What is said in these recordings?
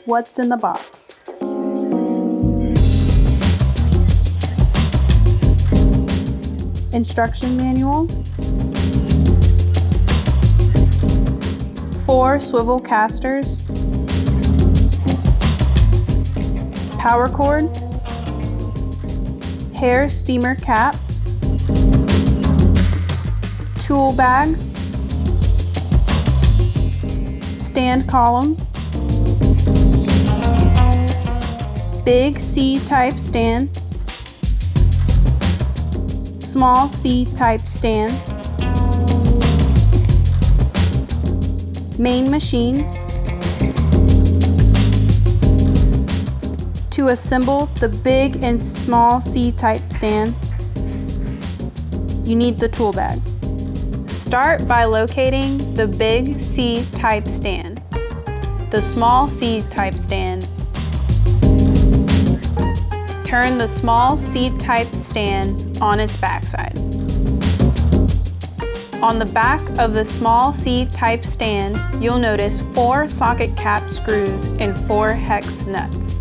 What's in the box? Instruction manual, 4 swivel casters, power cord, hair steamer cap, tool bag, stand column, big C-type stand, small C-type stand, main machine. To assemble the big and small C-type stand, you need the tool bag. Start by locating the big C-type stand, the small C-type stand. Turn the small C-type stand on its backside. On the back of the small C-type stand, you'll notice 4 socket cap screws and 4 hex nuts.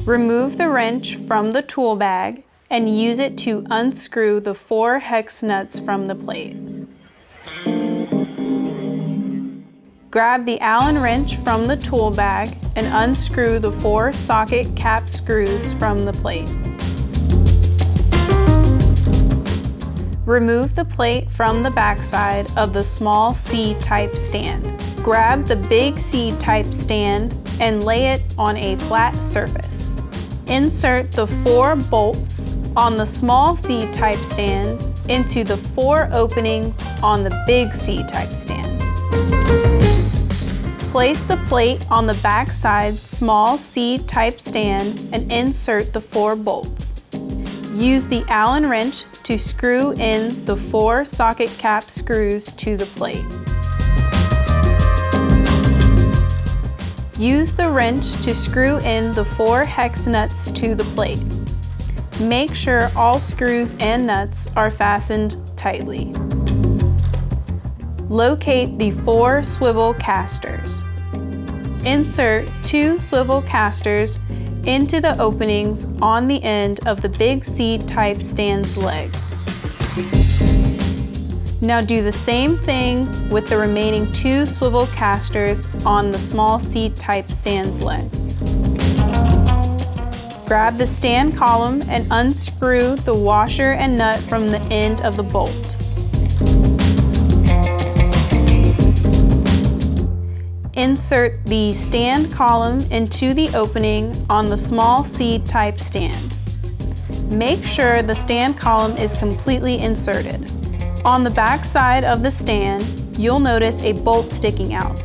Remove the wrench from the tool bag and use it to unscrew the 4 hex nuts from the plate. Grab the Allen wrench from the tool bag and unscrew the 4 socket cap screws from the plate. Remove the plate from the backside of the small C-type stand. Grab the big C-type stand and lay it on a flat surface. Insert the 4 bolts on the small C-type stand into the 4 openings on the big C-type stand. Place the plate on the backside small C-type stand and insert the 4 bolts. Use the Allen wrench to screw in the 4 socket cap screws to the plate. Use the wrench to screw in the 4 hex nuts to the plate. Make sure all screws and nuts are fastened tightly. Locate the 4 swivel casters. Insert 2 swivel casters into the openings on the end of the big C-type stand's legs. Now do the same thing with the remaining 2 swivel casters on the small C-type stand's legs. Grab the stand column and unscrew the washer and nut from the end of the bolt. Insert the stand column into the opening on the small C-type stand. Make sure the stand column is completely inserted. On the back side of the stand, you'll notice a bolt sticking out.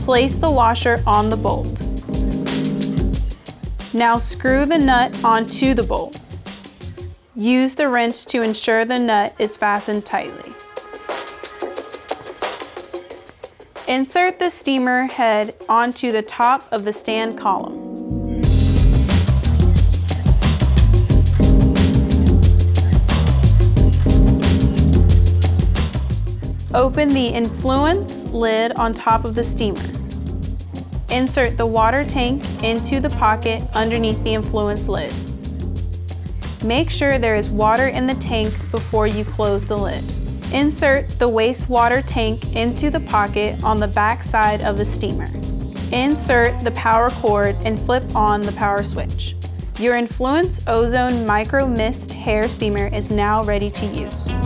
Place the washer on the bolt. Now screw the nut onto the bolt. Use the wrench to ensure the nut is fastened tightly. Insert the steamer head onto the top of the stand column. Open the Influance lid on top of the steamer. Insert the water tank into the pocket underneath the Influance lid. Make sure there is water in the tank before you close the lid. Insert the wastewater tank into the pocket on the back side of the steamer. Insert the power cord and flip on the power switch. Your Influance Ozone Micro Mist Hair Steamer is now ready to use.